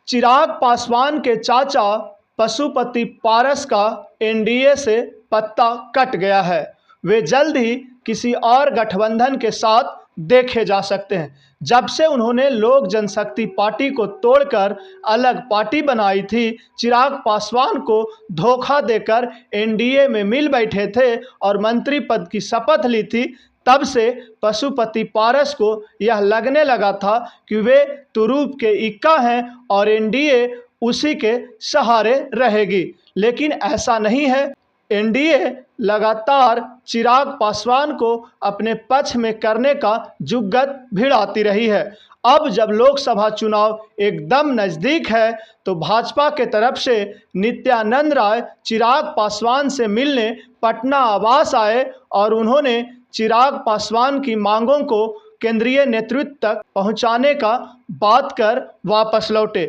चिराग पासवान के चाचा पशुपति पारस का एनडीए से पत्ता कट गया है। वे जल्द ही किसी और गठबंधन के साथ देखे जा सकते हैं। जब से उन्होंने लोक जनशक्ति पार्टी को तोड़कर अलग पार्टी बनाई थी, चिराग पासवान को धोखा देकर एनडीए में मिल बैठे थे और मंत्री पद की शपथ ली थी, तब से पशुपति पारस को यह लगने लगा था कि वे तुरूप के इक्का हैं और एनडीए उसी के सहारे रहेगी। लेकिन ऐसा नहीं है। एनडीए लगातार चिराग पासवान को अपने पक्ष में करने का जुगत भिड़ाती रही है। अब जब लोकसभा चुनाव एकदम नज़दीक है तो भाजपा के तरफ से नित्यानंद राय चिराग पासवान से मिलने पटना आवास आए और उन्होंने चिराग पासवान की मांगों को केंद्रीय नेतृत्व तक पहुंचाने का बात कर वापस लौटे।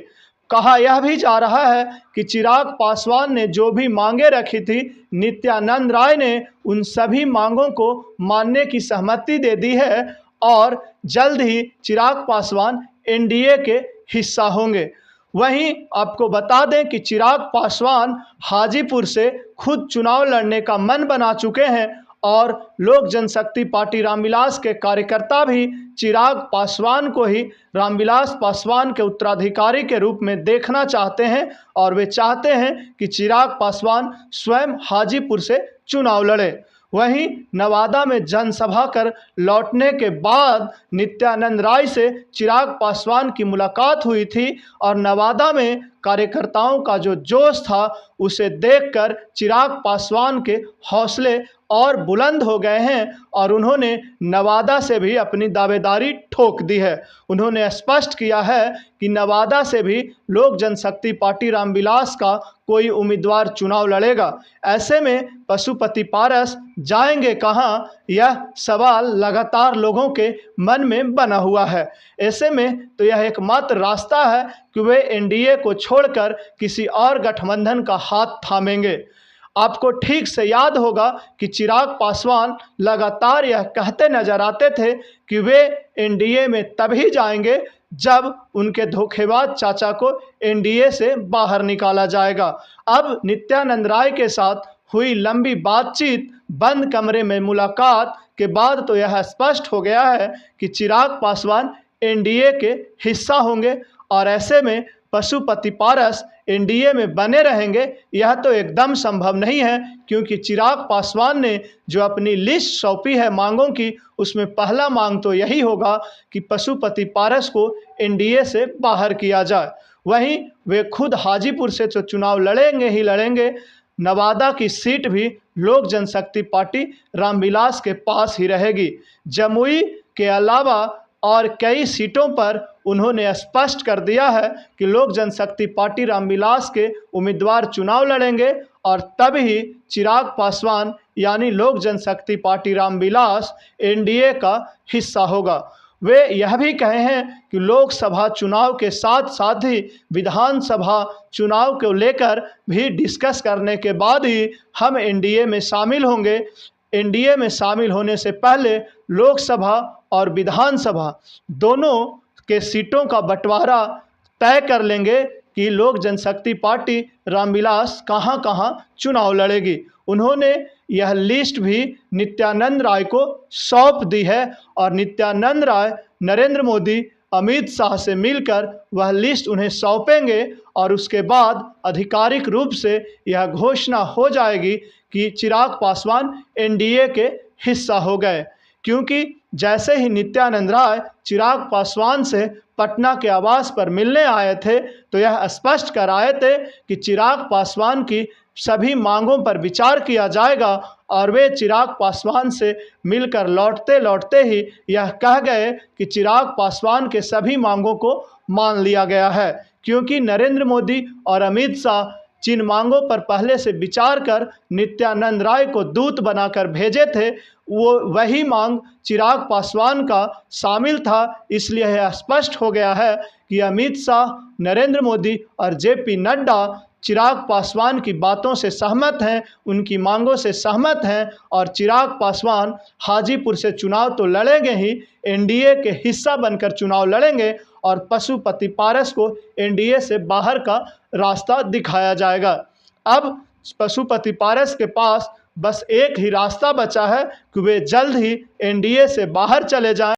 कहा यह भी जा रहा है कि चिराग पासवान ने जो भी मांगे रखी थी, नित्यानंद राय ने उन सभी मांगों को मानने की सहमति दे दी है और जल्द ही चिराग पासवान एनडीए के हिस्सा होंगे। वहीं आपको बता दें कि चिराग पासवान हाजीपुर से खुद चुनाव लड़ने का मन बना चुके हैं और लोक जनशक्ति पार्टी रामविलास के कार्यकर्ता भी चिराग पासवान को ही रामविलास पासवान के उत्तराधिकारी के रूप में देखना चाहते हैं और वे चाहते हैं कि चिराग पासवान स्वयं हाजीपुर से चुनाव लड़े। वहीं नवादा में जनसभा कर लौटने के बाद नित्यानंद राय से चिराग पासवान की मुलाकात हुई थी और नवादा में कार्यकर्ताओं का जो जोश था उसे देखकर चिराग पासवान के हौसले और बुलंद हो गए हैं और उन्होंने नवादा से भी अपनी दावेदारी ठोक दी है। उन्होंने स्पष्ट किया है कि नवादा से भी लोक जनशक्ति पार्टी रामविलास का कोई उम्मीदवार चुनाव लड़ेगा। ऐसे में पशुपति पारस जाएंगे कहां, यह सवाल लगातार लोगों के मन में बना हुआ है। ऐसे में तो यह एकमात्र रास्ता है कि वे एनडीए को छोड़कर किसी और गठबंधन का हाथ थामेंगे। आपको ठीक से याद होगा कि चिराग पासवान लगातार यह कहते नजर आते थे कि वे एनडीए में तभी जाएंगे जब उनके धोखेबाज चाचा को एनडीए से बाहर निकाला जाएगा। अब नित्यानंद राय के साथ हुई लंबी बातचीत, बंद कमरे में मुलाकात के बाद तो यह स्पष्ट हो गया है कि चिराग पासवान एनडीए के हिस्सा होंगे और ऐसे में पशुपति पारस एनडीए में बने रहेंगे, यह तो एकदम संभव नहीं है, क्योंकि चिराग पासवान ने जो अपनी लिस्ट सौंपी है मांगों की, उसमें पहला मांग तो यही होगा कि पशुपति पारस को एनडीए से बाहर किया जाए। वहीं वे खुद हाजीपुर से तो चुनाव लड़ेंगे ही लड़ेंगे, नवादा की सीट भी लोक जनशक्ति पार्टी रामविलास के पास ही रहेगी। जमुई के अलावा और कई सीटों पर उन्होंने स्पष्ट कर दिया है कि लोक जनशक्ति पार्टी रामविलास के उम्मीदवार चुनाव लड़ेंगे और तब ही चिराग पासवान यानी लोक जनशक्ति पार्टी रामविलास एनडीए का हिस्सा होगा। वे यह भी कहे हैं कि लोकसभा चुनाव के साथ साथ ही विधानसभा चुनाव को लेकर भी डिस्कस करने के बाद ही हम एनडीए में शामिल होंगे। एनडीए में शामिल होने से पहले लोकसभा और विधानसभा दोनों के सीटों का बंटवारा तय कर लेंगे कि लोक जनशक्ति पार्टी रामविलास कहां कहां चुनाव लड़ेगी। उन्होंने यह लिस्ट भी नित्यानंद राय को सौंप दी है और नित्यानंद राय नरेंद्र मोदी, अमित शाह से मिलकर वह लिस्ट उन्हें सौंपेंगे और उसके बाद आधिकारिक रूप से यह घोषणा हो जाएगी कि चिराग पासवान एनडीए के हिस्सा हो गए। क्योंकि जैसे ही नित्यानंद राय चिराग पासवान से पटना के आवास पर मिलने आए थे तो यह स्पष्ट कर आए थे कि चिराग पासवान की सभी मांगों पर विचार किया जाएगा और वे चिराग पासवान से मिलकर लौटते लौटते ही यह कह गए कि चिराग पासवान के सभी मांगों को मान लिया गया है। क्योंकि नरेंद्र मोदी और अमित शाह जिन मांगों पर पहले से विचार कर नित्यानंद राय को दूत बनाकर भेजे थे, वो वही मांग चिराग पासवान का शामिल था। इसलिए यह स्पष्ट हो गया है कि अमित शाह, नरेंद्र मोदी और जेपी नड्डा चिराग पासवान की बातों से सहमत हैं, उनकी मांगों से सहमत हैं और चिराग पासवान हाजीपुर से चुनाव तो लड़ेंगे ही, एनडीए के हिस्सा बनकर चुनाव लड़ेंगे और पशुपति पारस को एनडीए से बाहर का रास्ता दिखाया जाएगा। अब पशुपति पारस के पास बस एक ही रास्ता बचा है कि वे जल्द ही एनडीए से बाहर चले जाएं